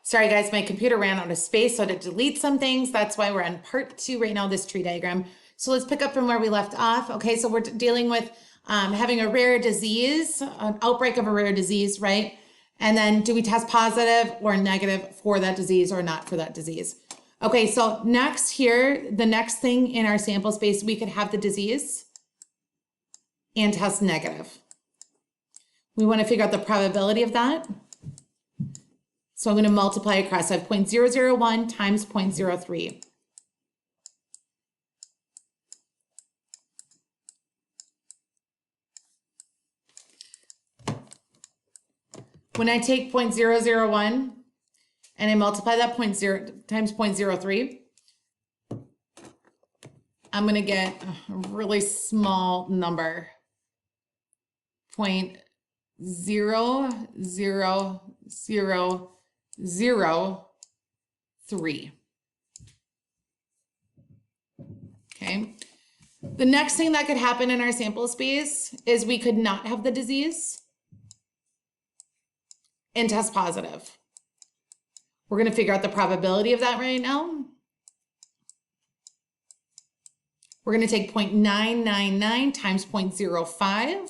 Sorry guys, my computer ran out of space, so to delete some things. That's why we're on part 2 right now, this tree diagram. So let's pick up from where we left off. Okay, so we're dealing with having a rare disease, an outbreak of a rare disease, right? And then do we test positive or negative for that disease or not for that disease? Okay, so next here, the next thing in our sample space, we could have the disease and test negative. We want to figure out the probability of that. So I'm going to multiply across. I have 0.001 times 0.03. When I take 0.001 and I multiply that times 0.03, I'm going to get a really small number. 0.00003. Okay. The next thing that could happen in our sample space is we could not have the disease and test positive. We're going to figure out the probability of that right now. We're going to take 0.999 times 0.05.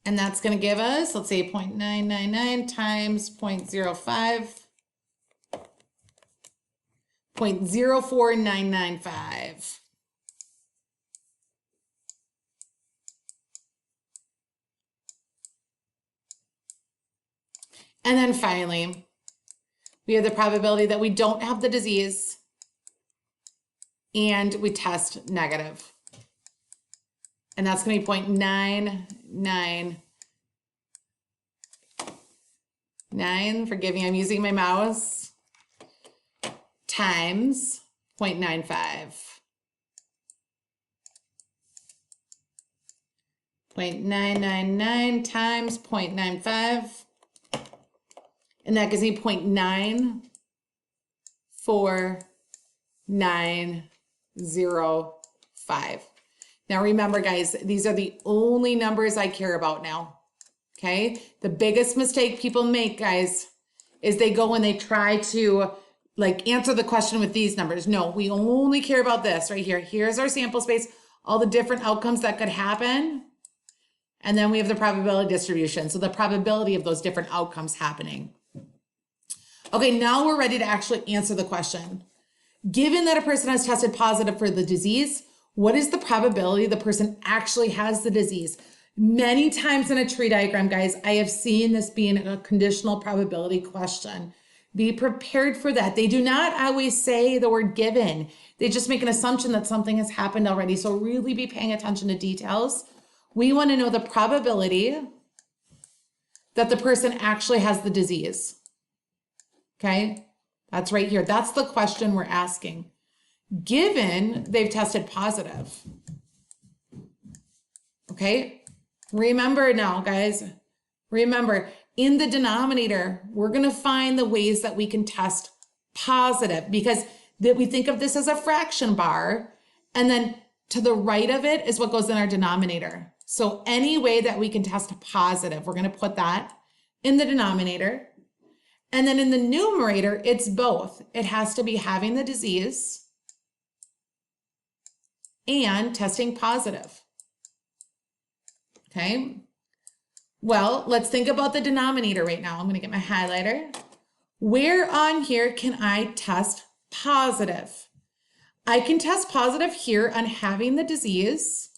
And that's going to give us, let's say 0.999 times 0.05, 0.04995. And then finally, we have the probability that we don't have the disease and we test negative. And that's going to be 0.999, forgive me, I'm using my mouse, times 0.95. 0.999 times 0.95. And that gives me 0.94905. Now remember guys, these are the only numbers I care about now, okay? The biggest mistake people make, guys, is they go and they try to like answer the question with these numbers. No, we only care about this right here. Here's our sample space, all the different outcomes that could happen. And then we have the probability distribution. So the probability of those different outcomes happening. Okay, now we're ready to actually answer the question. Given that a person has tested positive for the disease, what is the probability the person actually has the disease? Many times in a tree diagram, guys, I have seen this being a conditional probability question. Be prepared for that. They do not always say the word given. They just make an assumption that something has happened already. So really be paying attention to details. We want to know the probability that the person actually has the disease. Okay, that's right here. That's the question we're asking. Given they've tested positive. Okay, remember now, guys, remember in the denominator, we're going to find the ways that we can test positive because we think of this as a fraction bar. And then to the right of it is what goes in our denominator. So any way that we can test positive, we're going to put that in the denominator. And then in the numerator, it's both. It has to be having the disease and testing positive. Okay. Well, let's think about the denominator right now. I'm going to get my highlighter. Where on here can I test positive? I can test positive here on having the disease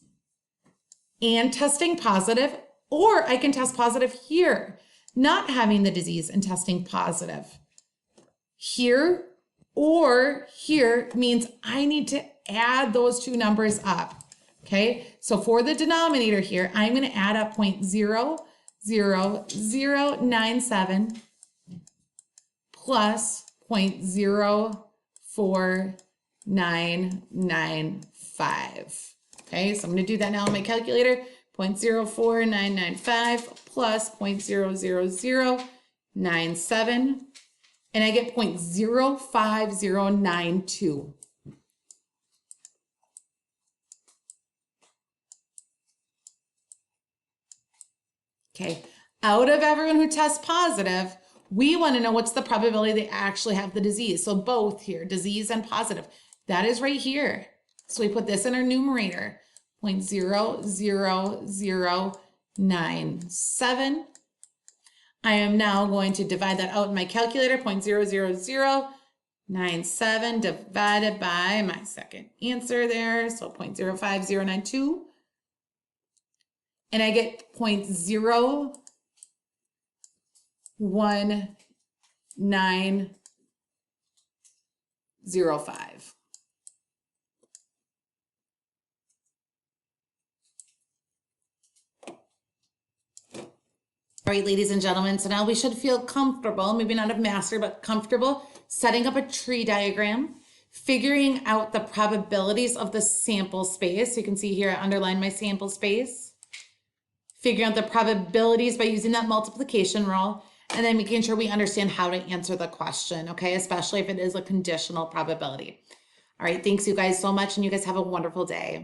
and testing positive, or I can test positive here, not having the disease and testing positive. Here or here means I need to add those two numbers up. Okay, so for the denominator here, I'm going to add up 0.00097 plus 0.04995. Okay, so I'm going to do that now on my calculator. 0.04995 plus 0.00097, and I get 0.05092. Okay, out of everyone who tests positive, we want to know what's the probability they actually have the disease. So both here, disease and positive. That is right here. So we put this in our numerator, 0.00097. I am now going to divide that out in my calculator, 0.00097 divided by my second answer there, so 0.05092. And I get 0.01905. All right, ladies and gentlemen, so now we should feel comfortable, maybe not have mastered, but comfortable setting up a tree diagram, figuring out the probabilities of the sample space. You can see here I underline my sample space. Figuring out the probabilities by using that multiplication rule, and then making sure we understand how to answer the question, okay? Especially if it is a conditional probability. All right, thanks you guys so much, and you guys have a wonderful day.